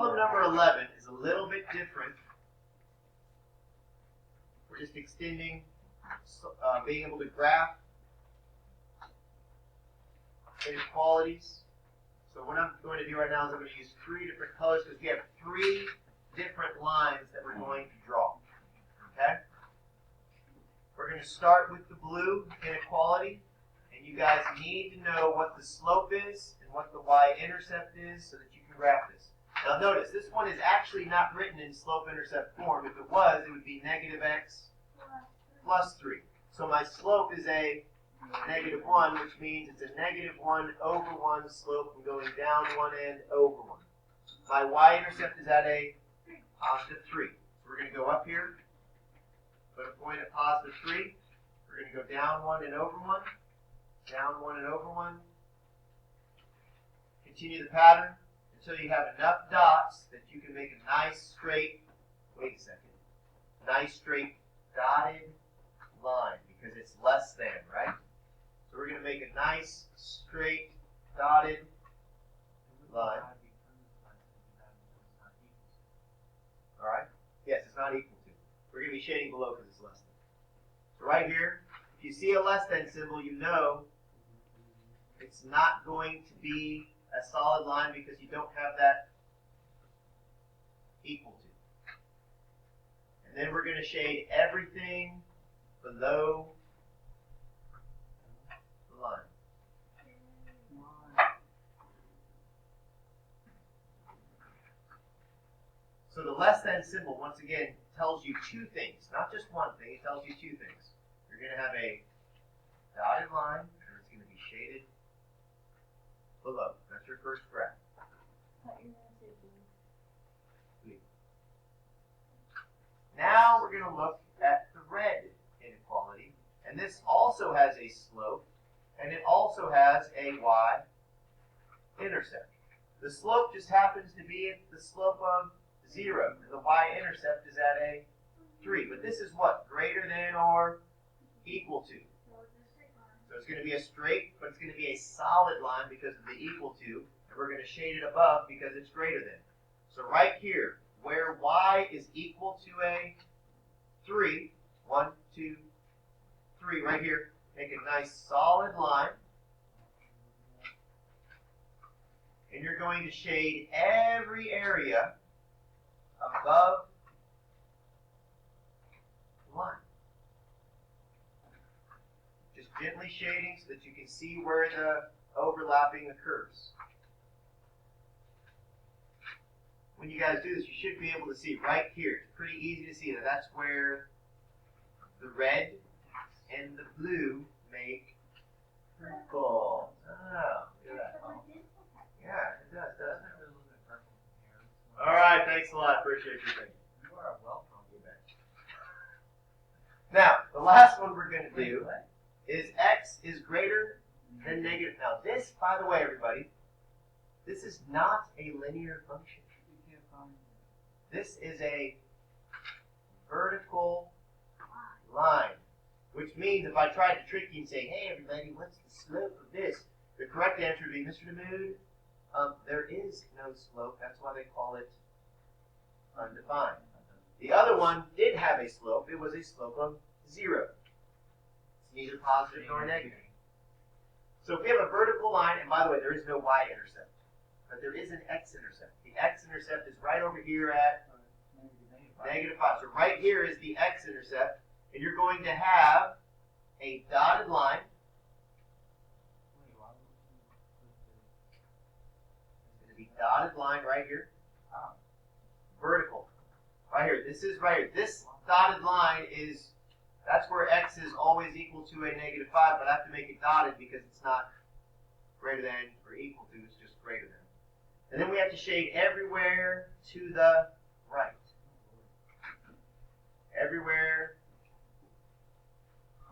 problem number 11 is a little bit different. We're just extending, being able to graph inequalities. So what I'm going to do right now is I'm going to use 3 different colors because we have 3 different lines that we're going to draw. Okay? We're going to start with the blue inequality, and you guys need to know what the slope is and what the y-intercept is so that you can graph this. Now notice, this one is actually not written in slope-intercept form. If it was, it would be negative x plus 3. So my slope is a negative 1, which means it's a negative 1 over 1 slope from going down one end over 1. My y-intercept is at a positive 3. So we're going to go up here, put a point at positive 3. We're going to go down 1 and over 1, down 1 and over 1. Continue the pattern until you have enough dots that you can make a nice straight, wait a second, nice straight dotted line because it's less than, right? So we're going to make a nice straight dotted line. All right? Yes, it's not equal to. We're going to be shading below because it's less than. So right here, if you see a less than symbol, you know it's not going to be a solid line because you don't have that equal to. And then we're going to shade everything below the line. So the less than symbol, once again, tells you 2 things. Not just one thing, it tells you 2 things. You're going to have a dotted line, and it's going to be shaded below. That's your first graph. Now we're going to look at the red inequality. And this also has a slope, and it also has a y-intercept. The slope just happens to be at the slope of 0, and the y-intercept is at a 3. But this is what? Greater than or equal to. So it's going to be a straight, but it's going to be a solid line because of the equal to, and we're going to shade it above because it's greater than. So right here, where y is equal to a 3, 1, 2, 3, right here, make a nice solid line. And you're going to shade every area above the line. Just gently shading so that you can see where the overlapping occurs. When you guys do this, you should be able to see right here. It's pretty easy to see that that's where the red and the blue make purple. Oh, look at that. Yeah, it does, doesn't it? All right, thanks a lot. Appreciate your thinking. You are welcome. Now, the last one we're going to do is x is greater than negative. Now, this, by the way, everybody, this is not a linear function. This is a vertical line, which means if I tried to trick you and say, hey, everybody, what's the slope of this? The correct answer would be, Mr. DeMood, there is no slope. That's why they call it undefined. The other one did have a slope. It was a slope of 0. It's neither positive nor negative. So if we have a vertical line, and by the way, there is no y-intercept, but there is an x-intercept. The x-intercept is right over here at negative 5. So right here is the x-intercept, and you're going to have a dotted line. It's going to be dotted line right here. Vertical. Right here. This is right here. This dotted line is, that's where x is always equal to a negative 5, but I have to make it dotted because it's not greater than or equal to, it's just greater than. And then we have to shade everywhere to the right. Everywhere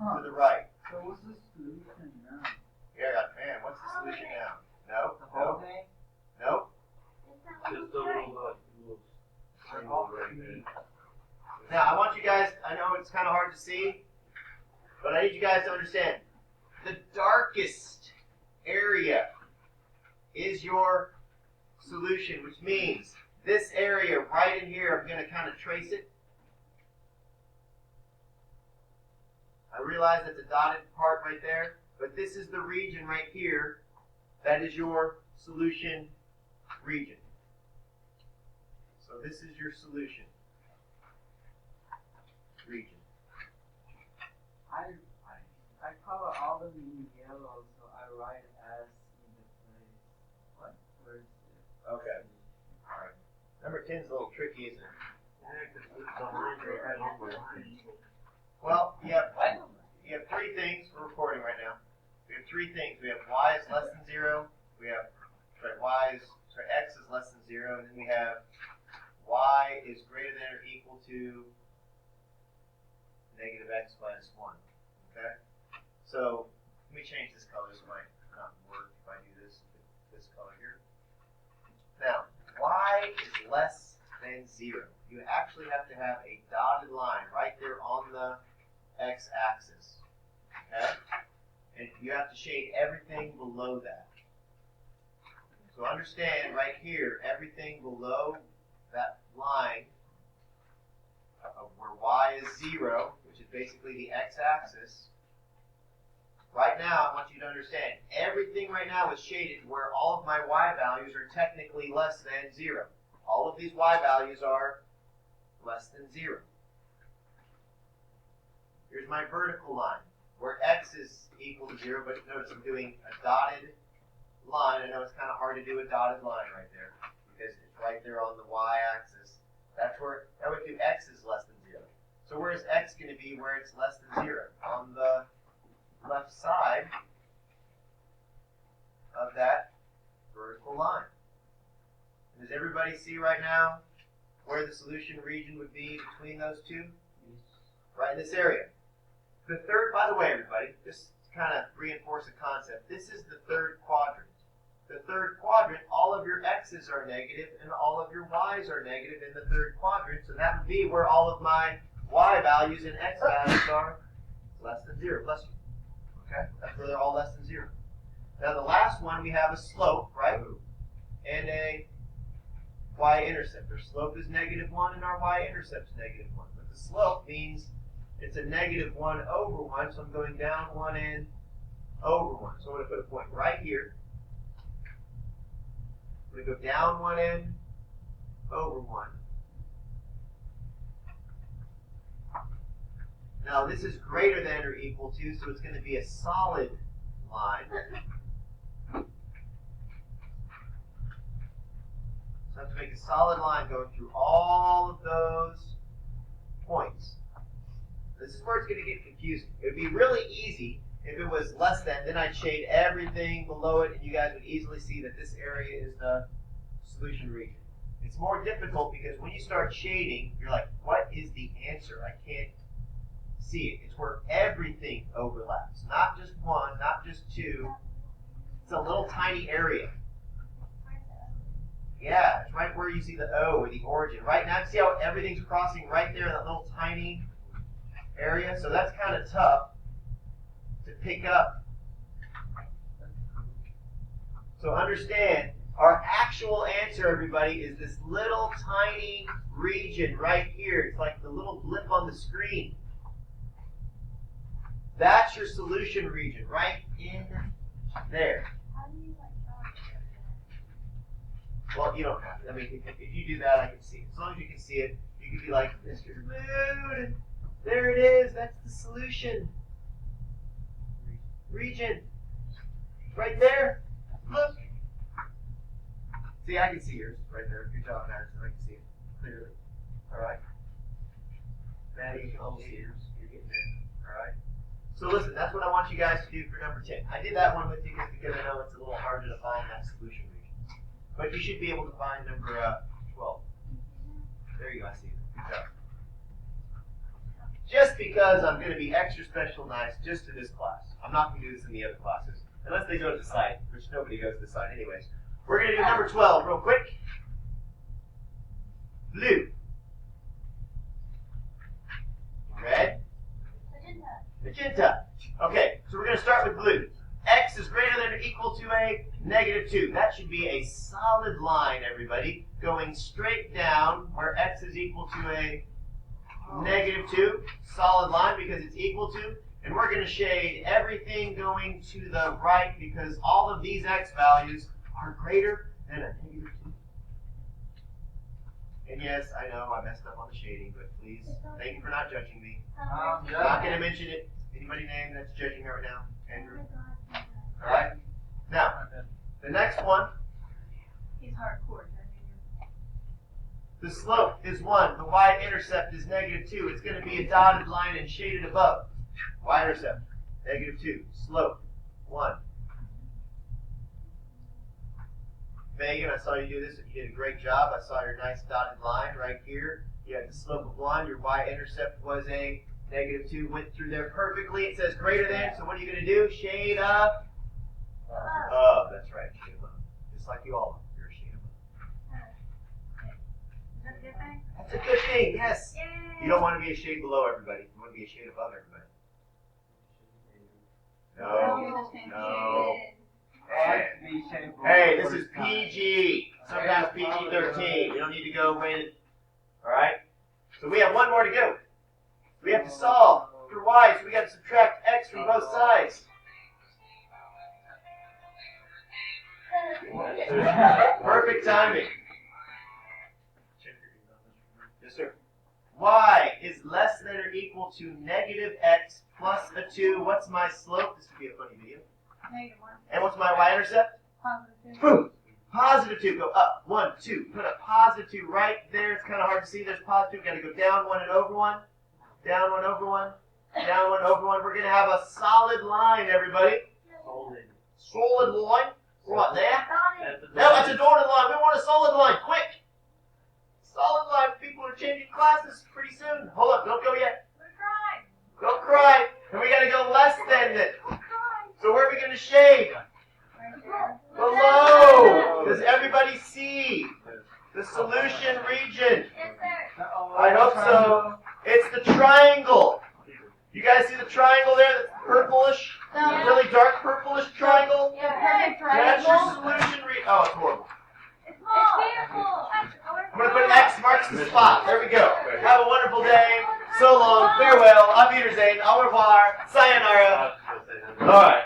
to the right. So what's the solution now? Yeah, man, what's the solution now? Nope, The whole nope, thing? nope. Just a little Now, I want you guys, I know it's kind of hard to see, but I need you guys to understand. The darkest area is your solution, which means this area right in here, I'm going to kind of trace it. I realize that's a dotted part right there, but this is the region right here. That is your solution region. So this is your solution region. I color all of them in yellow, so I write as in the place. What? Where is it? Okay. All right. Number 10 is a little tricky, isn't it? Well, you have three things we're recording right now. We have three things. We have y is less than 0. We have x is less than 0, and then we have y is greater than or equal to negative x minus 1. Okay? So let me change this color. This might not work if I do this color here. Now, y is less than 0. You actually have to have a dotted line right there on the x-axis. Okay? And you have to shade everything below that. So understand right here, everything below that line where y is 0, which is basically the x-axis. Right now, I want you to understand, everything right now is shaded where all of my y values are technically less than 0. All of these y values are less than 0. Here's my vertical line, where x is equal to 0, but notice I'm doing a dotted line. I know it's kind of hard to do a dotted line right there, because it's right there on the y-axis. That would do x is less than 0. So where is x going to be where it's less than 0? On the left side of that vertical line. Does everybody see right now where the solution region would be between those two? Right in this area. The third, by the way, everybody, just to kind of reinforce a concept, this is the third quadrant. The third quadrant, all of your x's are negative and all of your y's are negative in the third quadrant, so that would be where all of my y values and x values are less than 0. Bless you. Okay? That's where they're all less than 0. Now the last one, we have a slope, right? And a y-intercept. Our slope is -1 and our y-intercept is -1. But the slope means it's a -1 over 1, so I'm going down 1 and over 1. So I'm going to put a point right here. I'm going to go down 1 and over 1. Now this is greater than or equal to, so it's going to be a solid line. So I have to make a solid line going through all of those points. This is where it's going to get confusing. It would be really easy if it was less than, then I'd shade everything below it, and you guys would easily see that this area is the solution region. It's more difficult because when you start shading, you're like, what is the answer? I can't see it. It's where everything overlaps. Not just one, not just two. It's a little tiny area. Yeah, it's right where you see the O or the origin. Right now, see how everything's crossing right there in that little tiny area? So that's kind of tough to pick up. So understand, our actual answer, everybody, is this little tiny region right here. It's like the little blip on the screen. That's your solution region, right in there. Well, you don't have to. I mean, if you do that, I can see it. As long as you can see it, you can be like, Mr. Mood, there it is. That's the solution region. Right there. Look. See, I can see yours right there. Good job, Madison. I can see it clearly. All right. Maddie, you can almost see yours. You're getting there. All right. So listen, that's what I want you guys to do for number 10. I did that one with you just because I know it's a little harder to find that solution region. But you should be able to find number 12. There you go. I see it. Good job. Just because I'm going to be extra special nice just to this class. I'm not going to do this in the other classes. Unless they go to the site, which nobody goes to the site anyways. We're going to do number 12 real quick. Blue. Red. Magenta. Okay, so we're going to start with blue. X is greater than or equal to a -2. That should be a solid line, everybody, going straight down where x is equal to a -2, solid line because it's equal to, and we're going to shade everything going to the right because all of these x values are greater than a -2. And yes, I know I messed up on the shading, but please, thank you for not judging me. I'm not going to mention it. Anybody name that's judging me right now? Andrew? All right. Now, the next one. He's hardcore. The slope is 1. The y-intercept is -2. It's going to be a dotted line and shaded above. Y-intercept, -2. Slope, 1. Megan, I saw you do this. You did a great job. I saw your nice dotted line right here. You had the slope of 1. Your y-intercept was a -2. Went through there perfectly. It says greater than. So what are you going to do? Shade up. Up. That's right. Shade above. Just like you all. You're a shade above. Is that a good thing? That's a good thing. Yes. Yay! You don't want to be a shade below everybody. You want to be a shade above everybody. No. No. Hey, this is PG. Sometimes PG-13. You don't need to go with. All right. So we have one more to go. We have to solve for y, so we got to subtract x from both sides. Perfect timing. Yes, sir. Y is less than or equal to -x plus a 2. What's my slope? This would be a funny video. -1. And what's my y-intercept? +2. Boom. +2. Go up. 1, 2. Put a +2 right there. It's kind of hard to see. There's +2. Got to go down 1 and over 1. Down 1 over 1. Down 1 over 1. We're going to have a solid line, everybody. Solid line. What, there? No, that's a dotted line. We want a solid line. Quick. Solid line. People are changing classes pretty soon. Hold up. Don't go yet. We're crying. Don't cry. And we got to go less than it. So where are we going to shade? Right there. Below. Does everybody see the solution region? Yes, sir. I hope so. It's the triangle. You guys see the triangle there that's purplish? Yeah. Really dark purplish triangle? Yeah, perfect That's your triangle. solution region. Oh, it's horrible. It's beautiful. I'm going to put an X marks the spot. There we go. Have a wonderful day. So long. Farewell. Auf Wiedersehen. Au revoir. Sayonara. All right.